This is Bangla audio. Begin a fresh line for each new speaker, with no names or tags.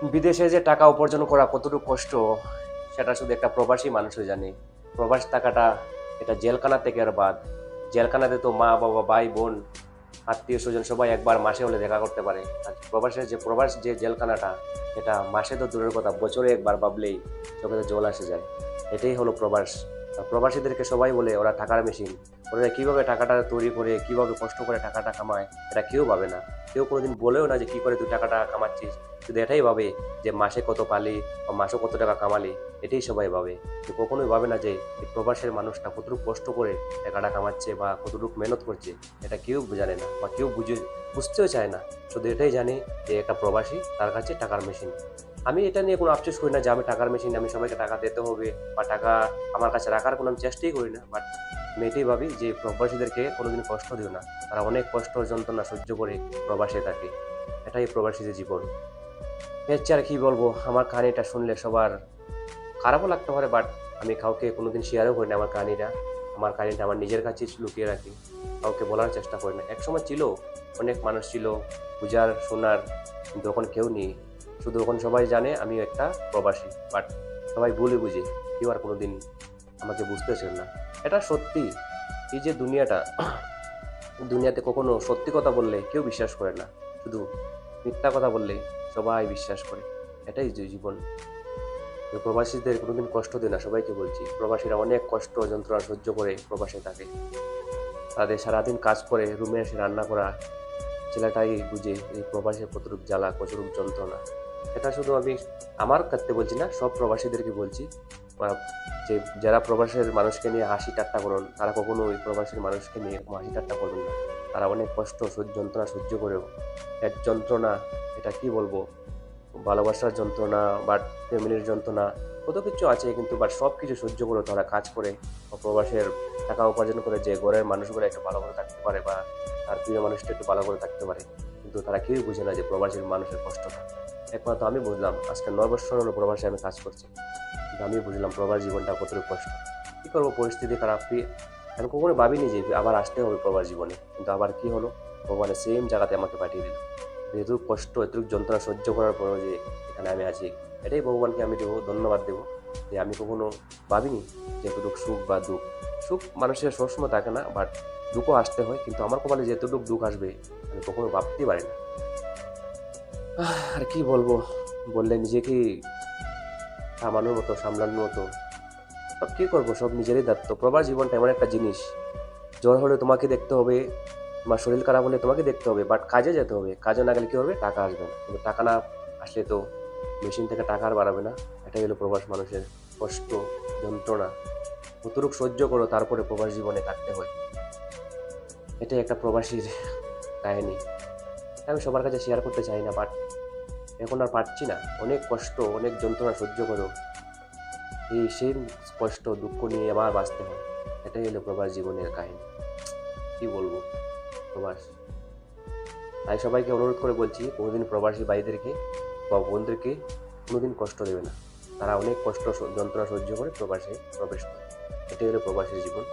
বিদেশে যে টাকা উপার্জন করা কতটুকু কষ্ট সেটা শুধু একটা প্রবাসী মানুষই জানে। প্রবাস টাকাটা এটা জেলখানা থেকে আর বাদ। জেলখানাতে তো মা বাবা ভাই বোন আত্মীয় স্বজন সবাই একবার মাসে হলে দেখা করতে পারে। আর প্রবাস যে জেলখানাটা, এটা মাসে তো দূরের কথা, বছরে একবার ভাবলেই চোখে জল আসে যায়। এটাই হলো প্রবাস। আর প্রবাসীদেরকে সবাই বলে ওরা টাকার মেশিন। ওরা কিভাবে টাকাটা তৈরি করে, কিভাবে কষ্ট করে টাকাটা কামায়, এটা কেউ ভাবে না। কেউ কোনোদিন বলেও না যে কি করে তুই টাকাটা কামাচ্ছিস। শুধু এটাই ভাবে যে মাসে কত পালি বা মাসে কত টাকা কামালি, এটাই সবাই ভাবে। তো কখনোই ভাবে না যে এই প্রবাসের মানুষটা কতটুকু কষ্ট করে টাকাটা কামাচ্ছে বা কতটুকু মেহনত করছে। এটা কেউ জানে না বা কেউ বুঝতেও চায় না। শুধু এটাই জানে যে একটা প্রবাসী, তার কাছে টাকার মেশিন। আমি এটা নিয়ে কোনো আফসোস করি না যে আমি টাকার মেশিন, আমি সবাইকে টাকা দিতে হবে বা টাকা আমার কাছে রাখার কোনো আমি চেষ্টাই করি না। বাট আমি এটাই ভাবি যে প্রবাসীদেরকে কোনোদিন কষ্ট দিও না। তারা অনেক কষ্ট যন্ত্রণা সহ্য করে প্রবাসে থাকে। এটাই প্রবাসীদের জীবন। এর চেয়ে আর কি বলবো, আমার কাহিনীটা শুনলে সবার খারাপও লাগতে পারে, বাট আমি কাউকে কোনোদিন শেয়ারও করি না আমার কাহিনীটা আমার নিজের কাছেই লুকিয়ে রাখি। কাউকে বলার চেষ্টা করি না। একসময় ছিল, অনেক মানুষ ছিল বুঝার শোনার, কিন্তু এখন কেউ নেই। শুধু এখন সবাই জানে আমি একটা প্রবাসী, বাট সবাই ভুলে বুঝে কেউ আর কোনোদিন আমাকে বুঝতেছেন না। এটা সত্যি। এই যে দুনিয়াতে কখনো সত্যি কথা বললে কেউ বিশ্বাস করে না, শুধু মিথ্যা কথা বললে সবাই বিশ্বাস করে। এটাই যে জীবন। তো প্রবাসীদের কোনোদিন কষ্ট দিই না, সবাইকে বলছি। প্রবাসীরা অনেক কষ্ট যন্ত্রণা সহ্য করে প্রবাসে থাকে। তাদের সারাদিন কাজ করে রুমে এসে রান্না করা ছেলেটাই বুঝে এই প্রবাসের কতটুক জ্বালা কতটুক যন্ত্রণা। এটা শুধু আমি আমার ক্ষেত্রে বলছি না, সব প্রবাসীদেরকে বলছি। যে যারা প্রবাসের মানুষকে নিয়ে হাসি ঠাট্টা করেন, তারা কখনো ওই প্রবাসীর মানুষকে নিয়ে হাসি ঠাট্টা করবেন না। তারা অনেক কষ্ট যন্ত্রণা সহ্য করেও এক যন্ত্রণা, এটা কি বলবো, ভালোবাসার যন্ত্রণা বা ফ্যামিলির যন্ত্রণা, কত কিছু আছে, কিন্তু বাট সব কিছু সহ্য করে তারা কাজ করে বা প্রবাসের টাকা উপার্জন করে যে ঘরের মানুষগুলো একটু ভালো করে থাকতে পারে বা তার প্রিয় মানুষটা একটু ভালো করে থাকতে পারে। কিন্তু তারা কেউই বুঝে না যে প্রবাসীর মানুষের কষ্টটা। একমাত্র আমি বুঝলাম, আজকে 9 বছর হলো প্রবাসে আমি কাজ করছি, কিন্তু আমি বুঝলাম প্রবাস জীবনটা কতটুকু কষ্ট। কী করবো, পরিস্থিতি খারাপ। আমি কখনো ভাবিনি যে আবার আসতে হবে প্রবাস জীবনে, কিন্তু আবার কি হলো, ভগবানের সেম জায়গাতে আমাকে পাঠিয়ে দিল। এতটুকু কষ্ট এতটুকু যন্ত্রণা সহ্য করার পরেও যে এখানে আমি আছি, এটাই ভগবানকে আমি দেবো, ধন্যবাদ দেবো। যে আমি কখনো ভাবিনি যে এতটুকু সুখ বা দুঃখ, সুখ মানুষের সবসময় থাকে না, বাট দুঃখও আসতে হয়। কিন্তু আমার কপালে যে এতটুকু দুঃখ আসবে আমি কখনো ভাবতেই পারি না। আর কি বলবো, বললে নিজেকে সামলানোর মতো সামলানোর মতো, সব কি করবো, সব নিজেরই দায়িত্ব। প্রবাস জীবনটা এমন একটা জিনিস, জ্বর হলে তোমাকে দেখতে হবে, তোমার শরীর খারাপ হলে তোমাকে দেখতে হবে, বাট কাজে যেতে হবে। কাজে না গেলে কি হবে, টাকা আসবে না। কিন্তু টাকা না আসলে তো মেশিন থেকে টাকা আর বাড়াবে না। এটাই হলো প্রবাস মানুষের কষ্ট, যন্ত্রণা। কতটুক সহ্য করো তারপরে প্রবাস জীবনে থাকতে হয়। এটাই একটা প্রবাসীর কাহিনী। আমি সবার কাছে শেয়ার করতে চাই না, বাট এখন আর পারছি না। অনেক কষ্ট অনেক যন্ত্রণা সহ্য করো, এই সেম কষ্ট দুঃখ নিয়ে আবার বাঁচতে হয়। এটাই হলো প্রবাস জীবনের কাহিনী। কি বলবো, প্রবাস। তাই সবাইকে অনুরোধ করে বলছি, কোনোদিন প্রবাসী ভাইদেরকে বা বোনদেরকে কোনোদিন কষ্ট দেবে না। তারা অনেক কষ্ট যন্ত্রণা সহ্য করে প্রবাসে প্রবেশ করে। এটাই হলো প্রবাসী জীবন।